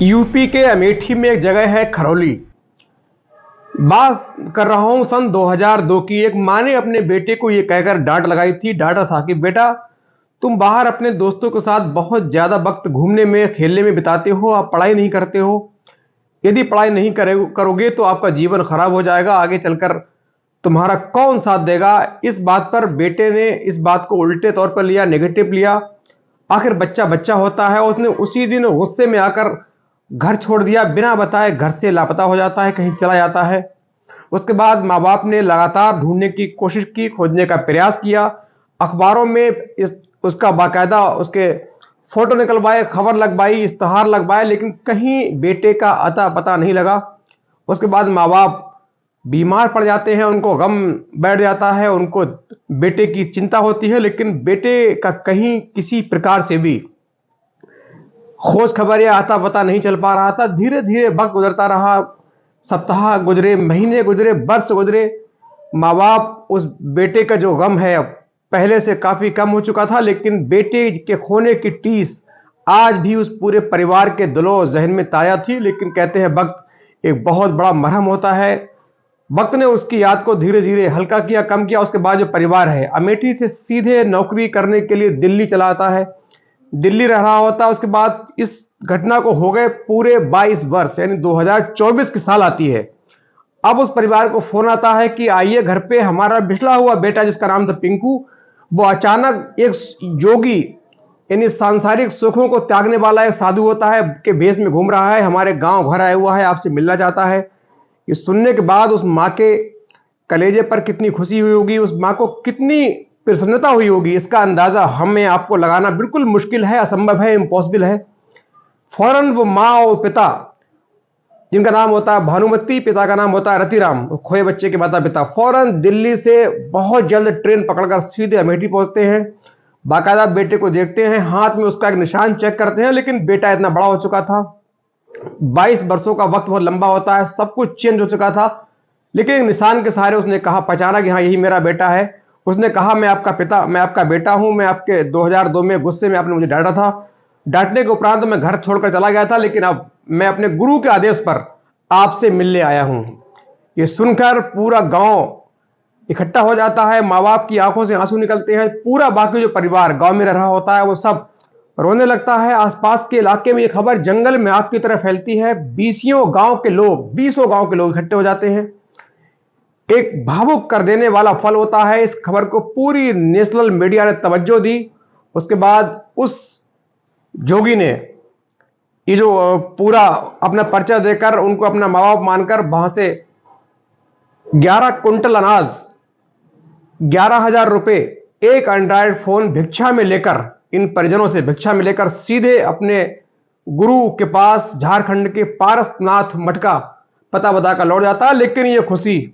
UP के अमेठी में एक जगह है खरौली। बात कर रहा हूं सन 2002 की। एक माँ ने अपने बेटे को यह कहकर डांट लगाई थी, डांटा था कि बेटा तुम बाहर अपने दोस्तों के साथ बहुत ज्यादा वक्त घूमने में खेलने में बिताते हो, आप पढ़ाई नहीं करते हो। यदि पढ़ाई नहीं करोगे तो आपका जीवन खराब हो जाएगा, आगे चलकर तुम्हारा कौन साथ देगा। इस बात पर बेटे ने इस बात को उल्टे तौर पर लिया, नेगेटिव लिया। आखिर बच्चा बच्चा होता है, उसने उसी दिन गुस्से में आकर घर छोड़ दिया, बिना बताए घर से लापता हो जाता है, कहीं चला जाता है। उसके बाद माँ बाप ने लगातार ढूंढने की कोशिश की, खोजने का प्रयास किया, अखबारों में उसका बाकायदा उसके फोटो निकलवाए, खबर लगवाई, इश्तहार लगवाए, लेकिन कहीं बेटे का अता पता नहीं लगा। उसके बाद माँ बाप बीमार पड़ जाते हैं, उनको गम बैठ जाता है, उनको बेटे की चिंता होती है, लेकिन बेटे का कहीं किसी प्रकार से भी खोज खबर या आता पता नहीं चल पा रहा था। धीरे धीरे वक्त गुजरता रहा, सप्ताह गुजरे, महीने गुजरे, वर्ष गुजरे। माँ बाप उस बेटे का जो गम है अब पहले से काफी कम हो चुका था, लेकिन बेटे के खोने की टीस आज भी उस पूरे परिवार के दिलो जहन में ताजा थी। लेकिन कहते हैं वक्त एक बहुत बड़ा मरहम होता है। वक्त ने उसकी याद को धीरे धीरे हल्का किया, कम किया। उसके बाद जो परिवार है अमेठी से सीधे नौकरी करने के लिए दिल्ली चला आता है, दिल्ली रह रहा होता है। उसके बाद इस घटना को हो गए पूरे 22 वर्ष, यानी 2024 की साल आती है। अब उस परिवार को फोन आता है कि आइए घर पे, हमारा बिछड़ा हुआ बेटा जिसका नाम था पिंकू, वो अचानक एक जोगी यानी सांसारिक सुखों को त्यागने वाला एक साधु होता है के भेष में घूम रहा है, हमारे गांव घर आया हुआ है, आपसे मिलना चाहता है। ये सुनने के बाद उस माँ के कलेजे पर कितनी खुशी हुई होगी, उस माँ को कितनी प्रसन्नता हुई होगी, इसका अंदाजा हमें आपको लगाना बिल्कुल मुश्किल है, असंभव है, इम्पॉसिबल है। फौरन वो माँ और पिता, जिनका नाम होता है भानुमती, पिता का नाम होता है रतिराम, खोए बच्चे के माता पिता, फौरन दिल्ली से बहुत जल्द ट्रेन पकड़कर सीधे अमेठी पहुंचते हैं। बाकायदा बेटे को देखते हैं, हाथ में उसका एक निशान चेक करते हैं, लेकिन बेटा इतना बड़ा हो चुका था। 22 वर्षों का वक्त बहुत लंबा होता है, सब कुछ चेंज हो चुका था, लेकिन एक निशान के सहारे उसने कहा, पहचाना कि हाँ यही मेरा बेटा है। उसने कहा मैं आपका पिता, मैं आपका बेटा हूं, मैं आपके 2002 में गुस्से में आपने मुझे डांटा था, डांटने के उपरांत मैं घर छोड़कर चला गया था, लेकिन अब मैं अपने गुरु के आदेश पर आपसे मिलने आया हूं। ये सुनकर पूरा गांव इकट्ठा हो जाता है, माँ बाप की आंखों से आंसू निकलते हैं, पूरा बाकी जो परिवार गांव में रह रहा होता है वो सब रोने लगता है। आसपास के इलाके में ये खबर जंगल में आग की तरह फैलती है, 20 गांव के लोग इकट्ठे हो जाते हैं। एक भावुक कर देने वाला फल होता है, इस खबर को पूरी नेशनल मीडिया ने तवज्जो दी। उसके बाद उस जोगी ने ये जो पूरा अपना पर्चा देकर उनको अपना माँ बाप मानकर वहां से 11 कुंटल अनाज, 11,000 रुपए, एक एंड्रॉयड फोन भिक्षा में लेकर, इन परिजनों से भिक्षा में लेकर सीधे अपने गुरु के पास झारखंड के पारसनाथ मठ का पता बताकर लौट जाता। लेकिन ये खुशी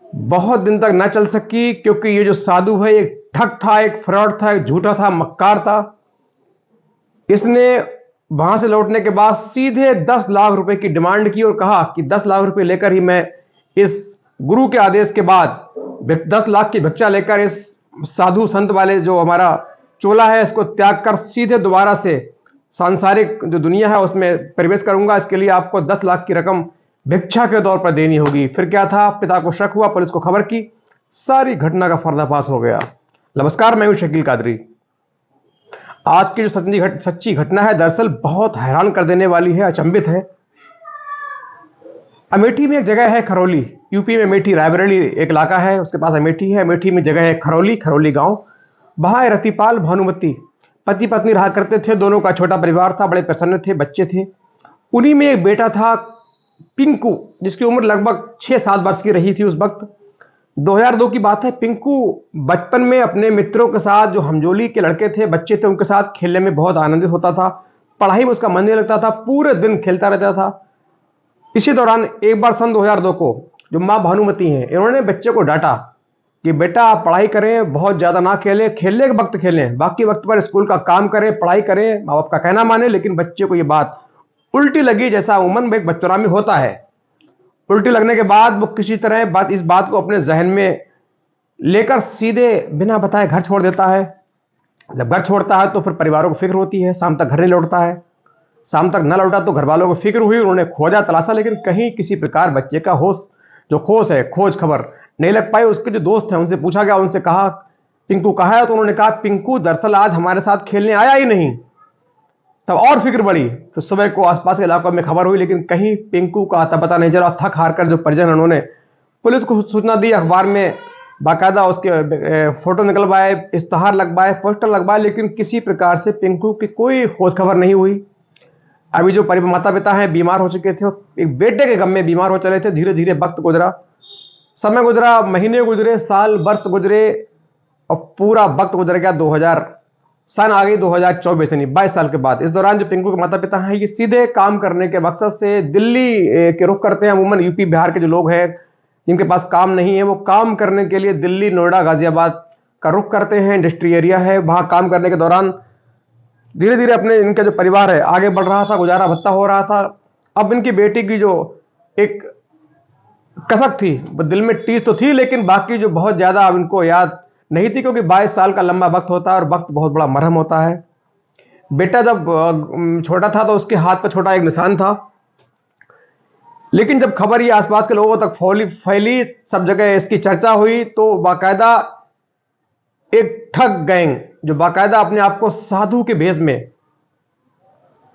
बहुत दिन तक न चल सकी, क्योंकि ये जो साधु है एक ठग था, एक फ्रॉड था, एक झूठा था, मक्कार था। इसने वहां से लौटने के बाद सीधे 10 लाख रुपए की डिमांड की और कहा कि 10 लाख रुपए लेकर ही मैं इस गुरु के आदेश के बाद 10 लाख की भिक्षा लेकर इस साधु संत वाले जो हमारा चोला है इसको त्याग कर सीधे दोबारा से सांसारिक जो दुनिया है उसमें प्रवेश करूंगा। इसके लिए आपको 10 लाख की रकम भिक्षा के तौर पर देनी होगी। फिर क्या था, पिता को शक हुआ, पुलिस को खबर की, सारी घटना का पर्दाफाश हो गया। नमस्कार, मैं हूं शकील कादरी। आज की जो सच्ची घटना है दरअसल बहुत हैरान कर देने वाली है, अचंभित है। अमेठी में एक जगह है खरौली, यूपी में अमेठी, रायबरेली एक इलाका है, उसके पास अमेठी है। अमेठी में जगह है खरौली गांव। वहां रतिपाल भानुमती पति पत्नी रहा करते थे, दोनों का छोटा परिवार था, बड़े प्रसन्न थे, बच्चे थे। उन्हीं में एक बेटा था पिंकू, जिसकी उम्र लगभग 6-7 वर्ष की रही थी उस वक्त। 2002 की बात है। पिंकू बचपन में अपने मित्रों के साथ, जो हमजोली के लड़के थे, बच्चे थे, उनके साथ खेलने में बहुत आनंदित होता था, पढ़ाई में उसका मन नहीं लगता था, पूरे दिन खेलता रहता था। इसी दौरान एक बार सन 2002 को जो माँ भानुमती हैं, इन्होंने बच्चे को डांटा कि बेटा आप पढ़ाई करें, बहुत ज्यादा ना खेलें, खेलने के वक्त खेलें, बाकी वक्त पर स्कूल का काम करें, पढ़ाई करें, माँ बाप का कहना माने। लेकिन बच्चे को ये बात उल्टी लगी, जैसा उमन एक बचपना में होता है। उल्टी लगने के बाद वो किसी तरह इस बात को अपने जहन में लेकर सीधे बिना बताए घर छोड़ देता है। जब घर छोड़ता है तो फिर परिवारों को फिक्र होती है, शाम तक घर नहीं लौटता है। शाम तक न लौटा तो घर वालों को फिक्र हुई, उन्होंने खोजा तलाशा, लेकिन कहीं किसी प्रकार बच्चे का खोज खबर नहीं लग पाई। उसके जो दोस्त हैं उनसे पूछा गया, उनसे कहा पिंकू कहाँ है, तो उन्होंने कहा पिंकू दरअसल आज हमारे साथ खेलने आया ही नहीं। तब और फिक्र बढ़ी। तो सुबह को आसपास के इलाकों में खबर हुई, लेकिन कहीं पिंकू का अता पता नहीं चला। थक हार कर जो परिजन उन्होंने पुलिस को सूचना दी, अखबार में बाकायदा उसके फोटो निकलवाए, इश्तहार लगवाए, पोस्टर लगवाए, लेकिन किसी प्रकार से पिंकू की कोई खोज खबर नहीं हुई। अभी जो माता पिता हैं बीमार हो चुके थे, एक बेटे के गम में बीमार हो चले थे। धीरे धीरे वक्त गुजरा, समय गुजरा, महीने गुजरे, साल वर्ष गुजरे, और पूरा वक्त गुजर गया। 2000 सन आ गई, 2024 यानी 22 साल के बाद। इस दौरान जो पिंकू के माता पिता हैं ये सीधे काम करने के मकसद से दिल्ली के रुख करते हैं। अमूमन यूपी बिहार के जो लोग हैं जिनके पास काम नहीं है, वो काम करने के लिए दिल्ली, नोएडा, गाजियाबाद का रुख करते हैं। इंडस्ट्री एरिया है, वहां काम करने के दौरान धीरे धीरे अपने इनका जो परिवार है आगे बढ़ रहा था, गुजारा भत्ता हो रहा था। अब इनकी बेटी की जो एक कसक थी, वो दिल में टीस तो थी, लेकिन बाकी जो बहुत ज्यादा अब इनको याद नहीं थी, क्योंकि 22 साल का लंबा वक्त होता है और वक्त बहुत बड़ा मरहम होता है। बेटा जब छोटा था तो उसके हाथ पर छोटा एक निशान था, लेकिन जब खबर ये आसपास के लोगों तक फैली, सब जगह इसकी चर्चा हुई, तो बाकायदा एक ठग गैंग जो बाकायदा अपने आप को साधु के भेष में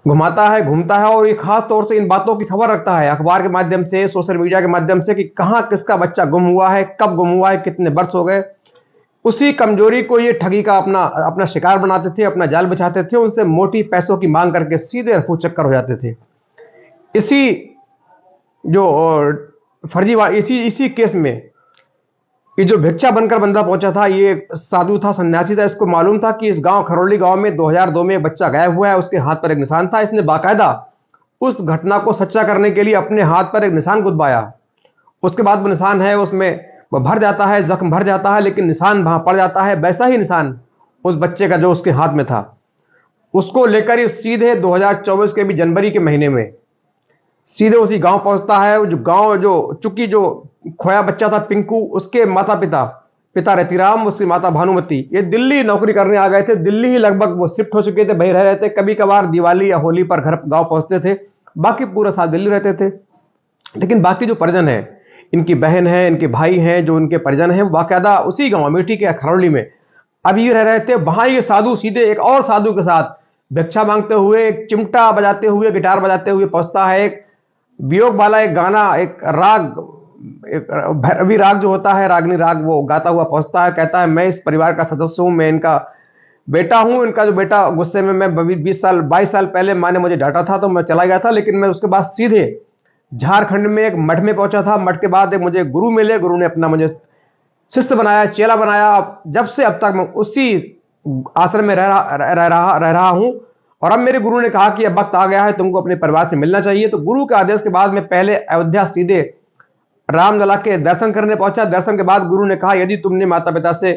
घुमाता है, घूमता है, और ये खास तौर से इन बातों की खबर रखता है अखबार के माध्यम से, सोशल मीडिया के माध्यम से, कि कहां किसका बच्चा गुम हुआ है, कब गुम हुआ है, कितने वर्ष हो गए। उसी कमजोरी को ये ठगी का अपना शिकार बनाते थे, अपना जाल बिछाते थे, उनसे मोटी पैसों की मांग करके सीधे रफू चक्कर हो जाते थे। इसी जो इसी केस में ये जो भिक्षा बनकर बंदा पहुंचा था, ये साधु था, सन्यासी था। इसको मालूम था कि इस गांव खरौली गांव में 2002 में एक बच्चा गायब हुआ है, उसके हाथ पर एक निशान था। इसने बाकायदा उस घटना को सच्चा करने के लिए अपने हाथ पर एक निशान गुदवाया। उसके बाद वो निशान है, उसमें वो भर जाता है, जख्म भर जाता है, लेकिन निशान वहां पड़ जाता है। वैसा ही निशान उस बच्चे का जो उसके हाथ में था, उसको लेकर ये सीधे 2024 के भी जनवरी के महीने में सीधे उसी गांव पहुंचता है। जो गांव चूंकि जो खोया बच्चा था पिंकू, उसके पिता रतिराम, उसकी माता भानुमती, ये दिल्ली नौकरी करने आ गए थे। दिल्ली ही लगभग वो शिफ्ट हो चुके थे, वहीं रह रहे थे। कभी कभार दिवाली या होली पर घर गांव पहुंचते थे, बाकी पूरा साल दिल्ली रहते थे। लेकिन बाकी जो परिजन है, इनकी बहन है, इनके भाई हैं, जो इनके परिजन हैं, बाकायदा उसी गांव अमेठी के खरौली में अभी रह रहे थे। वहां ये साधु सीधे एक और साधु के साथ भिक्षा मांगते हुए, एक चिमटा बजाते हुए, गिटार बजाते हुए पहुंचता है। एक वियोग वाला एक गाना, एक राग, एक भैरवी राग जो होता है, रागनी राग, वो गाता हुआ पहुंचता है। कहता है मैं इस परिवार का सदस्य हूं, मैं इनका बेटा हूं। इनका जो बेटा गुस्से में, मैं 22 साल पहले माँ ने मुझे डांटा था तो मैं चला गया था, लेकिन मैं उसके बाद सीधे झारखंड में एक मठ में पहुंचा था। मठ के बाद एक मुझे गुरु मिले, गुरु ने अपना मुझे शिष्य बनाया, चेला बनाया। जब से अब तक मैं उसी आश्रम में रह रहा हूं। और अब मेरे गुरु ने कहा कि अब वक्त आ गया है, तुमको अपने परिवार से मिलना चाहिए। तो गुरु के आदेश के बाद मैं पहले अयोध्या सीधे रामलला के दर्शन करने पहुंचा। दर्शन के बाद गुरु ने कहा यदि तुमने माता पिता से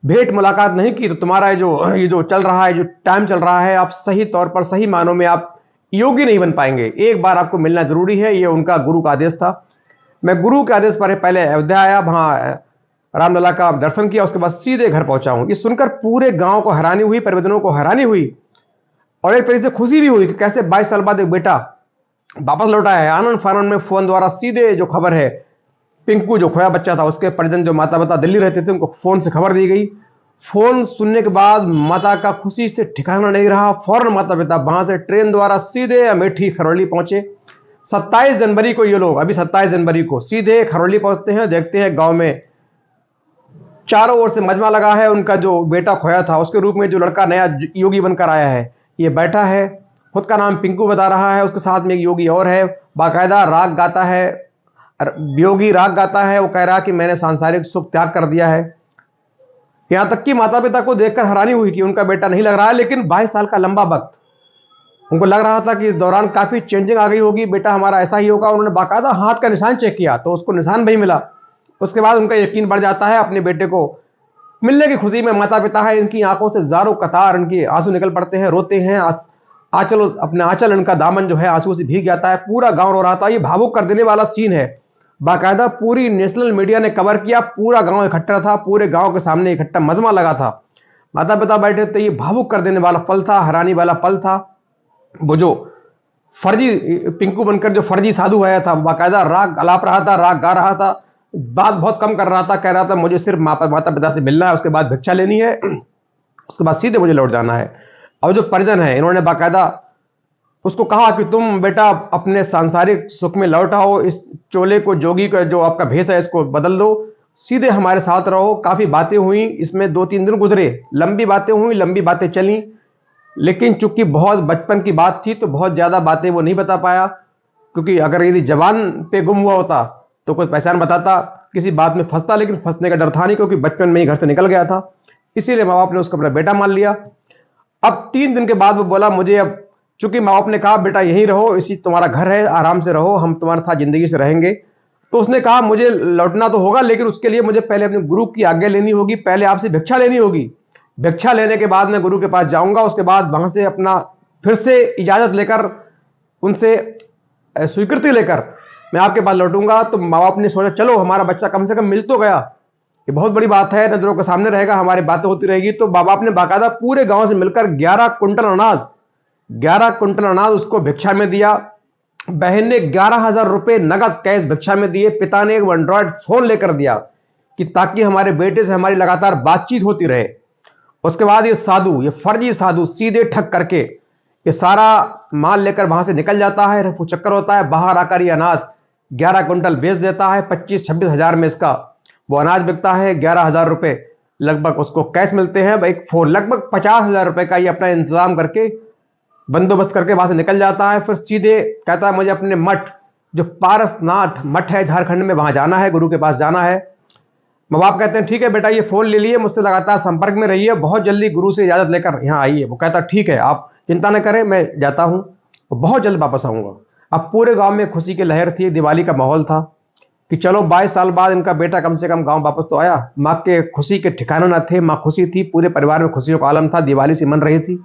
भेंट मुलाकात नहीं की तो तुम्हारा ये जो चल रहा है, जो टाइम चल रहा है, आप सही तौर पर, सही मानों में आप योगी नहीं बन पाएंगे। एक बार आपको मिलना जरूरी है। ये उनका गुरु का आदेश था। मैं गुरु के आदेश पर पहले अयोध्या आया, वहां रामलला का दर्शन किया, उसके बाद सीधे घर पहुंचा हूं। ये सुनकर पूरे गांव को हैरानी हुई, परिजनों को हैरानी हुई, और एक तरीके से खुशी भी हुई कि कैसे 22 साल बाद एक बेटा वापस लौटा है। आनंद फानंद में फोन द्वारा सीधे जो खबर है, पिंकू जो खोया बच्चा था, उसके परिजन जो माता पिता दिल्ली रहते थे, उनको फोन से खबर दी गई। फोन सुनने के बाद माता का खुशी से ठिकाना नहीं रहा। फौरन माता पिता वहां से ट्रेन द्वारा सीधे अमेठी खरौली पहुंचे। 27 जनवरी को ये लोग, अभी 27 जनवरी को सीधे खरौली पहुंचते हैं। देखते हैं गांव में चारों ओर से मजमा लगा है। उनका जो बेटा खोया था, उसके रूप में जो लड़का नया योगी बनकर आया है, ये बैठा है, खुद का नाम पिंकू बता रहा है। उसके साथ में एक योगी और है, बाकायदा राग गाता है, योगी राग गाता है। वो कह रहा कि मैंने सांसारिक सुख त्याग कर दिया है। यहां तक कि माता पिता को देखकर हैरानी हुई कि उनका बेटा नहीं लग रहा है, लेकिन 22 साल का लंबा वक्त उनको लग रहा था कि इस दौरान काफी चेंजिंग आ गई होगी, बेटा हमारा ऐसा ही होगा। उन्होंने बाकायदा हाथ का निशान चेक किया तो उसको निशान भी मिला। उसके बाद उनका यकीन बढ़ जाता है। अपने बेटे को मिलने की खुशी में माता पिता है, इनकी आंखों से जारो कतार इनके आंसू निकल पड़ते हैं, रोते हैं। अपने आंचल, इनका दामन जो है आंसू से भीग जाता है। पूरा गांव रो रहा था। ये भावुक कर देने वाला सीन है। बाकायदा पूरी नेशनल मीडिया ने कवर किया, पूरा गांव इकट्ठा था, पूरे गांव के सामने इकट्ठा मजमा लगा था, माता पिता बैठे थे। ये भावुक कर देने वाला पल था, हैरानी वाला पल था। वो जो फर्जी पिंकू बनकर जो फर्जी साधु आया था, बाकायदा राग अलाप रहा था, राग गा रहा था, बात बहुत कम कर रहा था, कह रहा था मुझे सिर्फ माता पिता से मिलना है, उसके बाद भिक्षा लेनी है, उसके बाद सीधे मुझे लौट जाना है। और जो परिजन है, इन्होंने बाकायदा उसको कहा कि तुम बेटा अपने सांसारिक सुख में लौट आओ, इस चोले को, जोगी का जो आपका भेष है, इसको बदल दो, सीधे हमारे साथ रहो। काफी बातें हुई, इसमें 2-3 दिन गुजरे, लंबी बातें हुई, लंबी बातें चली, लेकिन चूंकि बहुत बचपन की बात थी तो बहुत ज्यादा बातें वो नहीं बता पाया, क्योंकि अगर यदि जबान पे गुम हुआ होता तो कोई पहचान बताता, किसी बात में फंसता, लेकिन फंसने का डर था नहीं, क्योंकि बचपन में ही घर से निकल गया था। इसीलिए माँ बाप ने उसको अपना बेटा मान लिया। अब 3 दिन के बाद वो बोला मुझे, अब चूंकि माँ बाप ने कहा बेटा यहीं रहो, इसी तुम्हारा घर है, आराम से रहो, हम तुम्हारे साथ जिंदगी से रहेंगे, तो उसने कहा मुझे लौटना तो होगा, लेकिन उसके लिए मुझे पहले अपने गुरु की आज्ञा लेनी होगी, पहले आपसे भिक्षा लेनी होगी। भिक्षा लेने के बाद मैं गुरु के पास जाऊंगा, उसके बाद वहां से अपना फिर से इजाजत लेकर, उनसे स्वीकृति लेकर मैं आपके पास लौटूंगा। तो माँ बाप ने सोचा चलो हमारा बच्चा कम से कम मिल तो गया, ये बहुत बड़ी बात है, नजरों के सामने रहेगा, हमारी बातें होती रहेगी। तो माँ बाप ने बाकायदा पूरे गांव से मिलकर 11 क्विंटल अनाज उसको भिक्षा में दिया। बहन ने 11,000 रुपए नगद कैश भिक्षा में दिए। पिता ने एक एंड्रॉयड फोन लेकर दिया कि ताकि हमारे बेटे से हमारी लगातार बातचीत होती रहे। उसके बाद ये साधु, ये फर्जी साधु सीधे ठग करके ये सारा माल लेकर वहां से निकल जाता है, रफू चक्कर होता है, बाहर आकर ये अनाज 11 क्विंटल बेच देता है। 25-26 हजार में इसका वो अनाज बिकता है। 11,000 रुपए लगभग उसको कैश मिलते हैं। एक फोन, लगभग 50,000 रुपए का ये अपना इंतजाम करके, बंदोबस्त करके वहां से निकल जाता है। फिर सीधे कहता है मुझे अपने मठ, जो पारसनाथ मठ है झारखंड में, वहां जाना है, गुरु के पास जाना है। माँ बाप कहते हैं ठीक है बेटा, ये फोन ले लिए, मुझसे लगातार संपर्क में रहिए, बहुत जल्दी गुरु से इजाजत लेकर यहाँ आइए। वो कहता ठीक है, आप चिंता न करें, मैं जाता हूँ, तो बहुत जल्द वापस आऊंगा। अब पूरे गांव में खुशी की लहर थी, दिवाली का माहौल था कि चलो 22 साल बाद इनका बेटा कम से कम गांव वापस तो आया। माँ के खुशी के ठिकाने न थे, माँ खुशी थी, पूरे परिवार में खुशियों का आलम था, दिवाली सी मन रही थी।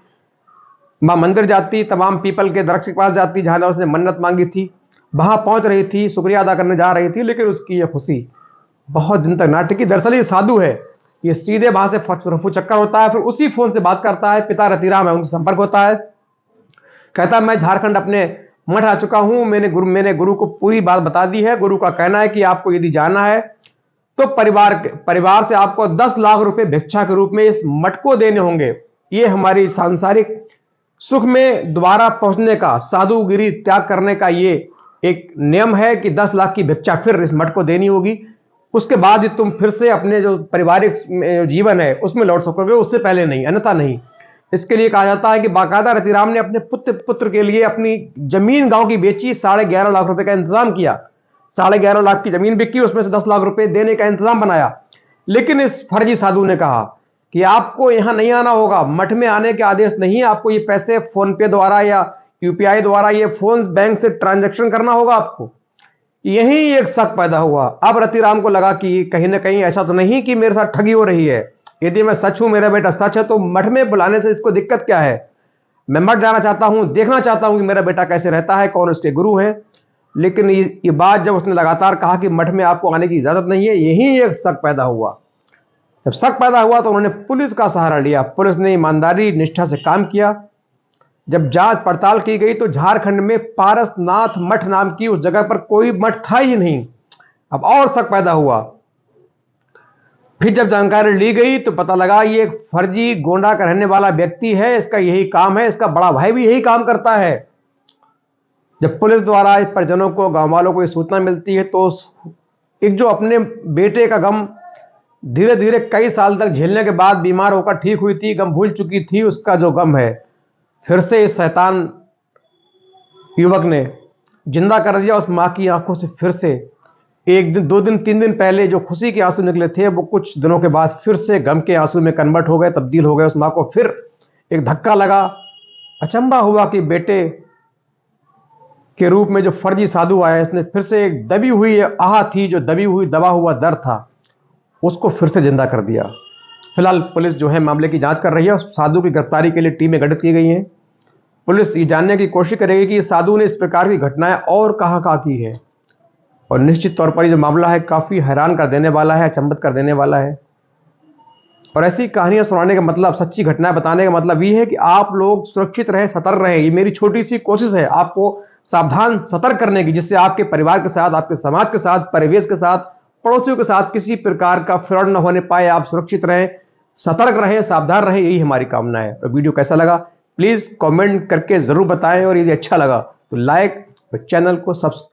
माँ मंदिर जाती, तमाम पीपल के दरख्त के पास जाती जहां उसने मन्नत मांगी थी, वहां पहुंच रही थी, शुक्रिया अदा करने जा रही थी, लेकिन उसकी यह खुशी बहुत दिन तक ना टिकी। दरअसल ये साधु है, ये सीधे वहां से रफू चक्कर होता है, फिर उसी फोन से बात करता है। पिता रतिराम है, उनसे संपर्क होता है, कहता है मैं झारखंड अपने मठ आ चुका हूं, मैंने गुरु को पूरी बात बता दी है। गुरु का कहना है कि आपको यदि जाना है तो परिवार से आपको 10 लाख रुपए भिक्षा के रूप में इस मठ को देने होंगे। ये हमारी सांसारिक सुख में दोबारा पहुंचने का, साधुगिरी त्याग करने का ये एक नियम है कि 10 लाख की भिक्षा फिर इस मठ को देनी होगी। उसके बाद ही तुम फिर से अपने जो पारिवारिक जीवन है उसमें लौट सकोगे, उससे पहले नहीं, अन्यथा नहीं। इसके लिए कहा जाता है कि बाकायदा रतिराम ने अपने पुत्र के लिए अपनी जमीन गांव की बेची, 11.5 लाख रुपए का इंतजाम किया। 11.5 लाख की जमीन बिकी, उसमें से 10 लाख रुपए देने का इंतजाम बनाया। लेकिन इस फर्जी साधु ने कहा कि आपको यहां नहीं आना होगा, मठ में आने के आदेश नहीं है, आपको ये पैसे फोन पे द्वारा या यूपीआई द्वारा ये फोन बैंक से ट्रांजैक्शन करना होगा आपको। यही एक शक पैदा हुआ। अब रतिराम को लगा कि कहीं ना कहीं ऐसा तो नहीं कि मेरे साथ ठगी हो रही है, यदि मैं सच हूं, मेरा बेटा सच है, तो मठ में बुलाने से इसको दिक्कत क्या है। मैं मठ जाना चाहता हूं, देखना चाहता हूं कि मेरा बेटा कैसे रहता है, कौन उसके गुरु है। लेकिन ये बात जब उसने लगातार कहा कि मठ में आपको आने की इजाजत नहीं है, यही एक शक पैदा हुआ। जब शक पैदा हुआ तो उन्होंने पुलिस का सहारा लिया। पुलिस ने ईमानदारी निष्ठा से काम किया। जब जांच पड़ताल की गई तो झारखंड में पारसनाथ मठ नाम की उस जगह पर कोई मठ था ही नहीं। अब और शक पैदा हुआ। फिर जब जानकारी ली गई तो पता लगा ये एक फर्जी गोंडा का रहने वाला व्यक्ति है, इसका यही काम है, इसका बड़ा भाई भी यही काम करता है। जब पुलिस द्वारा इस परिजनों को, गांव वालों को ये सूचना मिलती है तो एक जो अपने बेटे का गम धीरे धीरे कई साल तक झेलने के बाद बीमार होकर ठीक हुई थी, गम भूल चुकी थी, उसका जो गम है फिर से इस शैतान युवक ने जिंदा कर दिया। उस मां की आंखों से फिर से 1 दिन, 2 दिन, 3 दिन पहले जो खुशी के आंसू निकले थे वो कुछ दिनों के बाद फिर से गम के आंसू में कन्वर्ट हो गए, तब्दील हो गए। उस मां को फिर एक धक्का लगा, अचंभा हुआ कि बेटे के रूप में जो फर्जी साधु आया, इसने फिर से एक दबी हुई आह थी, जो दबी हुई दबा हुआ दर्द था, उसको फिर से जिंदा कर दिया। फिलहाल पुलिस जो है मामले की जांच कर रही है। उस साधु की गिरफ्तारी के लिए टीमें गठित की गई हैं। पुलिस ये जानने की कोशिश करेगी कि साधु ने इस प्रकार की घटनाएं और कहां की है। और निश्चित तौर पर ये जो मामला है काफ़ी हैरान कर देने वाला है, अचंभित कर देने वाला है। और ऐसी कहानियां सुनाने का मतलब, सच्ची घटनाएं बताने का मतलब ये है कि आप लोग सुरक्षित रहें, सतर्क रहें। ये मेरी छोटी सी कोशिश है आपको सावधान, सतर्क करने की, जिससे आपके परिवार के साथ, आपके समाज के साथ, परिवेश के साथ, पड़ोसियों के साथ किसी प्रकार का फ्रॉड न होने पाए। आप सुरक्षित रहें, सतर्क रहें, सावधान रहें, यही हमारी कामना है। और वीडियो कैसा लगा प्लीज़ कमेंट करके ज़रूर बताएं, और यदि अच्छा लगा तो लाइक और चैनल को सब्सक्राइब